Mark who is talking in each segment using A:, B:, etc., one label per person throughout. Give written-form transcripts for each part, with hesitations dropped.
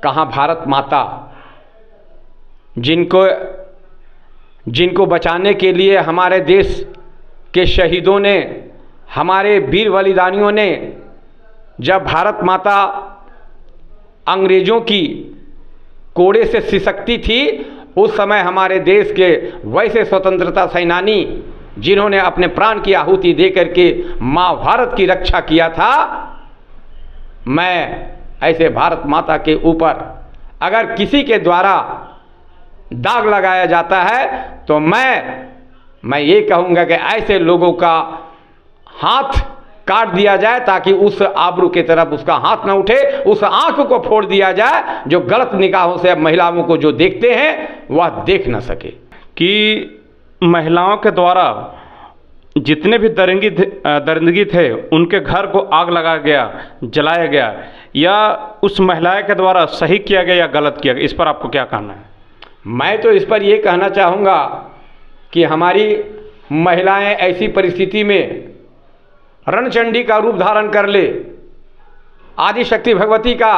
A: कहाँ भारत माता, जिनको बचाने के लिए हमारे देश के शहीदों ने, हमारे वीर बलिदानियों ने, जब भारत माता अंग्रेज़ों की कोड़े से सिसकती थी, उस समय हमारे देश के वैसे स्वतंत्रता सेनानी जिन्होंने अपने प्राण की आहुति दे करके माँ भारत की रक्षा किया था, मैं ऐसे भारत माता के ऊपर अगर किसी के द्वारा दाग लगाया जाता है तो मैं ये कहूँगा कि ऐसे लोगों का हाथ काट दिया जाए ताकि उस आबरू की तरफ उसका हाथ न उठे, उस आंख को फोड़ दिया जाए जो गलत निगाहों से महिलाओं को जो देखते हैं वह देख न सके।
B: कि महिलाओं के द्वारा जितने भी दरिंदगी थे उनके घर को आग लगाया गया, जलाया गया, या उस महिला के द्वारा सही किया गया या गलत किया गया, इस पर आपको क्या कहना है?
A: मैं तो इस पर ये कहना चाहूँगा कि हमारी महिलाएं ऐसी परिस्थिति में रणचंडी का रूप धारण कर ले, आदि शक्ति भगवती का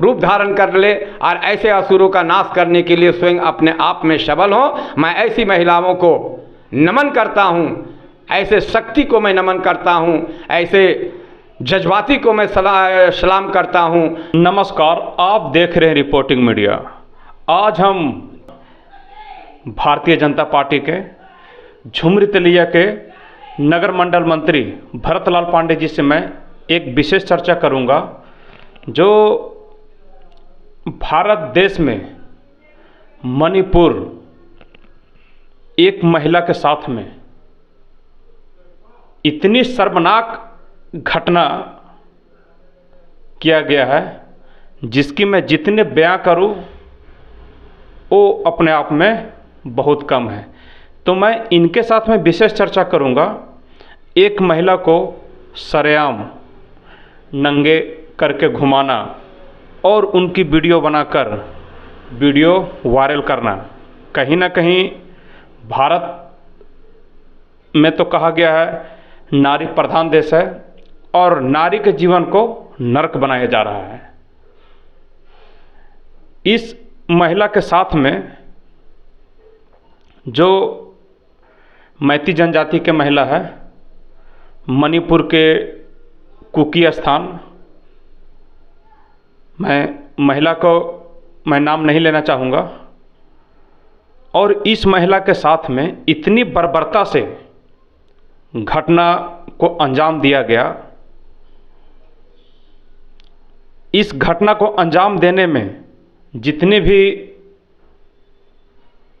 A: रूप धारण कर ले और ऐसे असुरों का नाश करने के लिए स्वयं अपने आप में सबल हो। मैं ऐसी महिलाओं को नमन करता हूँ, ऐसे शक्ति को मैं नमन करता हूँ, ऐसे जज्बाती को मैं सलाम करता हूँ।
B: नमस्कार, आप देख रहे हैं रिपोर्टिंग मीडिया। आज हम भारतीय जनता पार्टी के झुमरी तेलिया के नगर मंडल मंत्री भरतलाल पांडे जी से मैं एक विशेष चर्चा करूंगा, जो भारत देश में मणिपुर एक महिला के साथ में इतनी शर्मनाक घटना किया गया है जिसकी मैं जितने बयां करूं वो अपने आप में बहुत कम है। तो मैं इनके साथ में विशेष चर्चा करूंगा। एक महिला को सरेआम नंगे करके घुमाना और उनकी वीडियो बनाकर वीडियो वायरल करना, कहीं ना कहीं भारत में तो कहा गया है नारी प्रधान देश है और नारी के जीवन को नरक बनाया जा रहा है। इस महिला के साथ में जो मैती जनजाति के महिला है, मणिपुर के कुकी स्थान, मैं महिला को मैं नाम नहीं लेना चाहूँगा, और इस महिला के साथ में इतनी बर्बरता से घटना को अंजाम दिया गया। इस घटना को अंजाम देने में जितने भी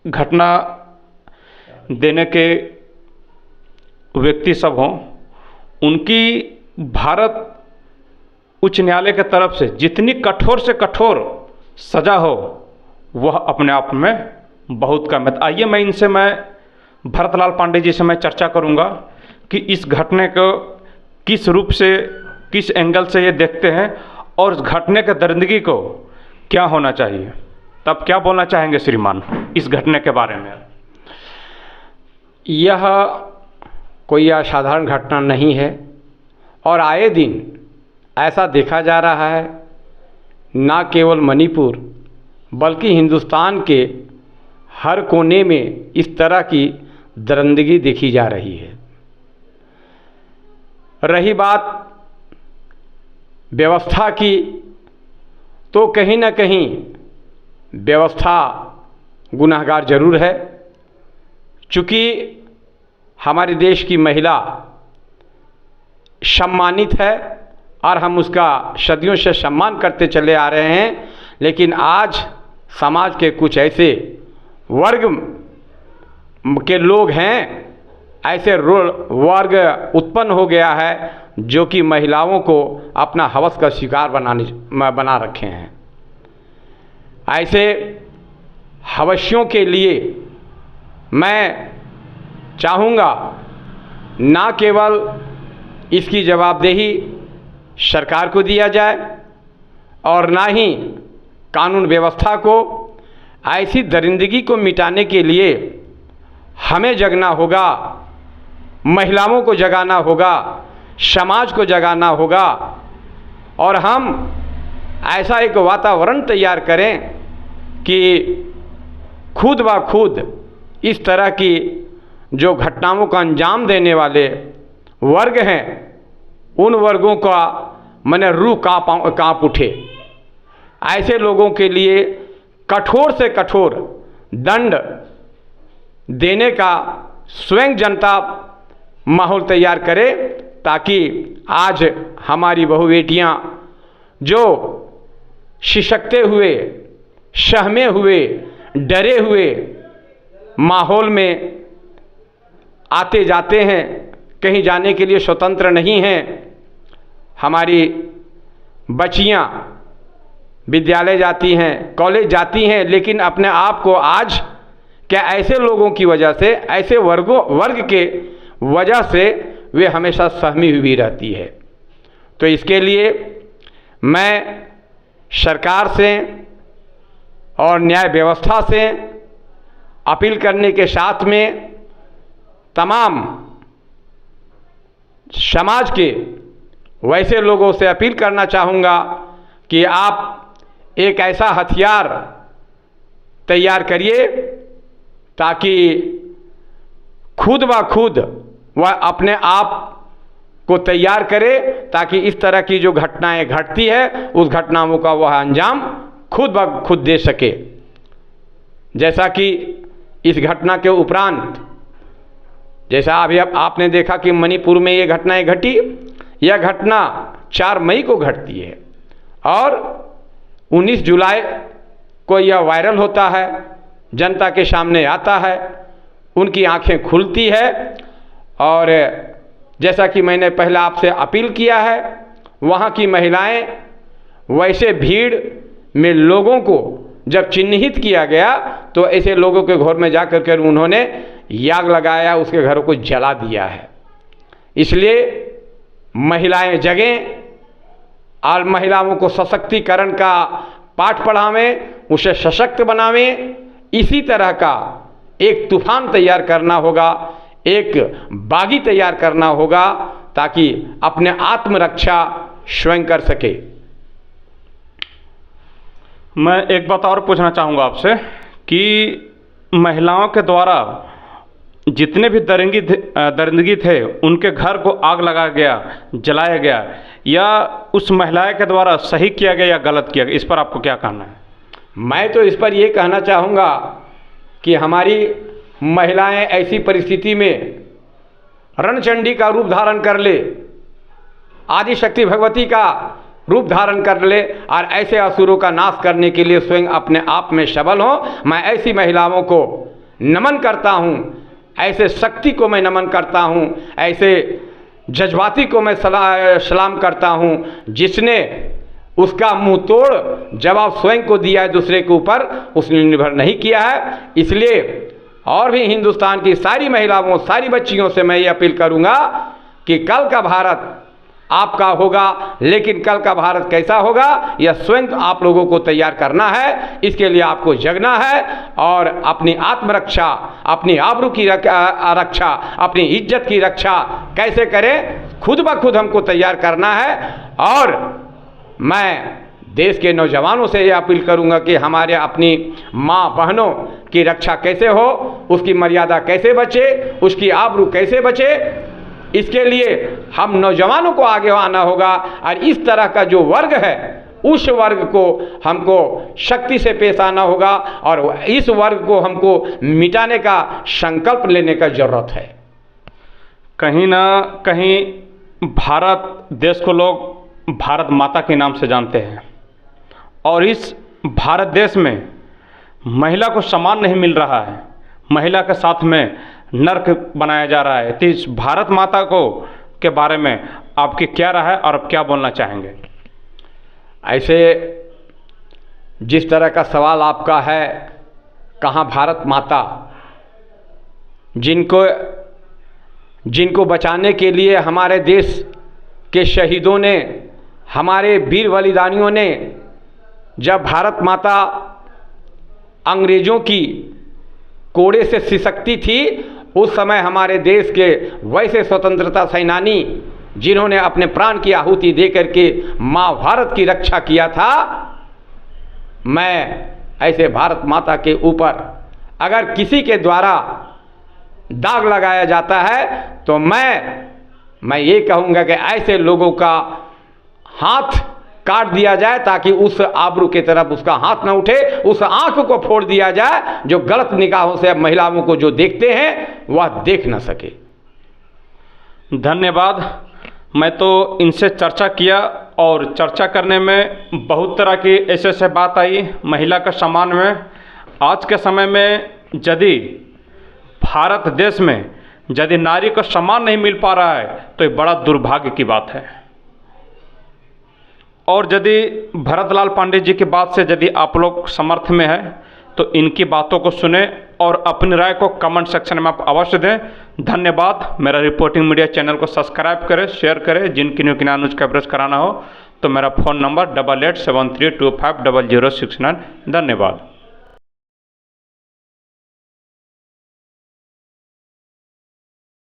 B: घटना देने के व्यक्ति सब हों, उनकी भारत उच्च न्यायालय के तरफ से जितनी कठोर से कठोर सज़ा हो वह अपने आप में बहुत कम है। आइए मैं भरतलाल पांडे जी से मैं चर्चा करूंगा कि इस घटने को किस रूप से, किस एंगल से ये देखते हैं और इस घटने के दरिंदगी को क्या होना चाहिए। तब क्या बोलना चाहेंगे श्रीमान इस घटने के बारे में?
A: यह कोई असाधारण घटना नहीं है और आए दिन ऐसा देखा जा रहा है, ना केवल मणिपुर बल्कि हिंदुस्तान के हर कोने में इस तरह की दरिंदगी देखी जा रही है। रही बात व्यवस्था की, तो कहीं ना कहीं व्यवस्था गुनहगार जरूर है। चूँकि हमारे देश की महिला सम्मानित है और हम उसका सदियों से सम्मान करते चले आ रहे हैं, लेकिन आज समाज के कुछ ऐसे वर्ग के लोग हैं, ऐसे वर्ग उत्पन्न हो गया है जो कि महिलाओं को अपना हवस का शिकार बना रखे हैं। ऐसे हवसियों के लिए मैं चाहूँगा ना केवल इसकी जवाबदेही सरकार को दिया जाए और ना ही कानून व्यवस्था को, ऐसी दरिंदगी को मिटाने के लिए हमें जगना होगा, महिलाओं को जगाना होगा, समाज को जगाना होगा और हम ऐसा एक वातावरण तैयार करें कि खुद ब खुद इस तरह की जो घटनाओं का अंजाम देने वाले वर्ग हैं, उन वर्गों का माने रूह काँप उठे। ऐसे लोगों के लिए कठोर से कठोर दंड देने का स्वयं जनता माहौल तैयार करे, ताकि आज हमारी बहू बेटियाँ जो सिसकते हुए, सहमे हुए, डरे हुए माहौल में आते जाते हैं, कहीं जाने के लिए स्वतंत्र नहीं हैं। हमारी बच्चियाँ विद्यालय जाती हैं, कॉलेज जाती हैं, लेकिन अपने आप को आज क्या ऐसे लोगों की वजह से, ऐसे वर्ग के वजह से वे हमेशा सहमी हुई रहती है। तो इसके लिए मैं सरकार से और न्याय व्यवस्था से अपील करने के साथ में तमाम समाज के वैसे लोगों से अपील करना चाहूँगा कि आप एक ऐसा हथियार तैयार करिए ताकि खुद ब खुद वह अपने आप को तैयार करे, ताकि इस तरह की जो घटनाएं घटती है उस घटनाओं का वह अंजाम खुद ब खुद दे सके। जैसा कि इस घटना के उपरांत, जैसा अभी अब आपने देखा कि मणिपुर में ये घटनाएं घटी, यह घटना 4 मई को घटती है और 19 जुलाई को यह वायरल होता है, जनता के सामने आता है, उनकी आंखें खुलती है। और जैसा कि मैंने पहले आपसे अपील किया है, वहाँ की महिलाएं वैसे भीड़ में लोगों को जब चिन्हित किया गया तो ऐसे लोगों के घर में जाकर के उन्होंने आग लगाया, उसके घरों को जला दिया है। इसलिए महिलाएं जगें और महिलाओं को सशक्तिकरण का पाठ पढ़ावें, उसे सशक्त बनावें। इसी तरह का एक तूफान तैयार करना होगा, एक बागी तैयार करना होगा, ताकि अपने आत्मरक्षा स्वयं कर सके।
B: मैं एक बात और पूछना चाहूँगा आपसे कि महिलाओं के द्वारा जितने भी दरिंदगी थे उनके घर को आग लगाया गया, जलाया गया, या उस महिला के द्वारा सही किया गया या गलत किया गया, इस पर आपको क्या कहना है?
A: मैं तो इस पर ये कहना चाहूँगा कि हमारी महिलाएं ऐसी परिस्थिति में रणचंडी का रूप धारण कर ले, आदिशक्ति भगवती का रूप धारण कर ले और ऐसे असुरों का नाश करने के लिए स्वयं अपने आप में सबल हो। मैं ऐसी महिलाओं को नमन करता हूँ, ऐसे शक्ति को मैं नमन करता हूँ, ऐसे जज्बाती को मैं सलाम करता हूँ, जिसने उसका मुंह तोड़ जवाब स्वयं को दिया है, दूसरे के ऊपर उसने निर्भर नहीं किया है। इसलिए और भी हिंदुस्तान की सारी महिलाओं, सारी बच्चियों से मैं ये अपील करूँगा कि कल का भारत आपका होगा, लेकिन कल का भारत कैसा होगा यह स्वयं आप लोगों को तैयार करना है। इसके लिए आपको जगना है और अपनी आत्मरक्षा, अपनी आबरू की रक्षा, अपनी इज्जत की रक्षा कैसे करें, खुद ब खुद हमको तैयार करना है। और मैं देश के नौजवानों से ये अपील करूंगा कि हमारे अपनी माँ बहनों की रक्षा कैसे हो, उसकी मर्यादा कैसे बचे, उसकी आबरू कैसे बचे, इसके लिए हम नौजवानों को आगे आना होगा। और इस तरह का जो वर्ग है उस वर्ग को हमको शक्ति से पेश आना होगा और इस वर्ग को हमको मिटाने का संकल्प लेने का जरूरत है।
B: कहीं ना कहीं भारत देश को लोग भारत माता के नाम से जानते हैं और इस भारत देश में महिला को सम्मान नहीं मिल रहा है, महिला के साथ में नर्क बनाया जा रहा है। तो इस भारत माता को के बारे में आपकी क्या राय है और आप क्या बोलना चाहेंगे?
A: ऐसे जिस तरह का सवाल आपका है, कहाँ भारत माता, जिनको बचाने के लिए हमारे देश के शहीदों ने, हमारे वीर बलिदानियों ने, जब भारत माता अंग्रेज़ों की कोड़े से सिसकती थी, उस समय हमारे देश के वैसे स्वतंत्रता सेनानी जिन्होंने अपने प्राण की आहुति दे करके माँ भारत की रक्षा किया था, मैं ऐसे भारत माता के ऊपर अगर किसी के द्वारा दाग लगाया जाता है तो मैं ये कहूँगा कि ऐसे लोगों का हाथ काट दिया जाए ताकि उस आबरू की तरफ उसका हाथ न उठे, उस आंख को फोड़ दिया जाए जो गलत निगाहों से महिलाओं को जो देखते हैं वह देख न सके।
B: धन्यवाद। मैं तो इनसे चर्चा किया और चर्चा करने में बहुत तरह की ऐसे बात आई महिला के सम्मान में। आज के समय में यदि भारत देश में यदि नारी को सम्मान नहीं मिल पा रहा है तो ये बड़ा दुर्भाग्य की बात है। और यदि भरतलाल पांडे जी की बात से यदि आप लोग समर्थ में है तो इनकी बातों को सुने और अपनी राय को कमेंट सेक्शन में आप अवश्य दें। धन्यवाद। मेरा रिपोर्टिंग मीडिया चैनल को सब्सक्राइब करें, शेयर करें। जिनकी न्यूज कवरेज कराना हो तो मेरा फ़ोन नंबर 8873250069। धन्यवाद।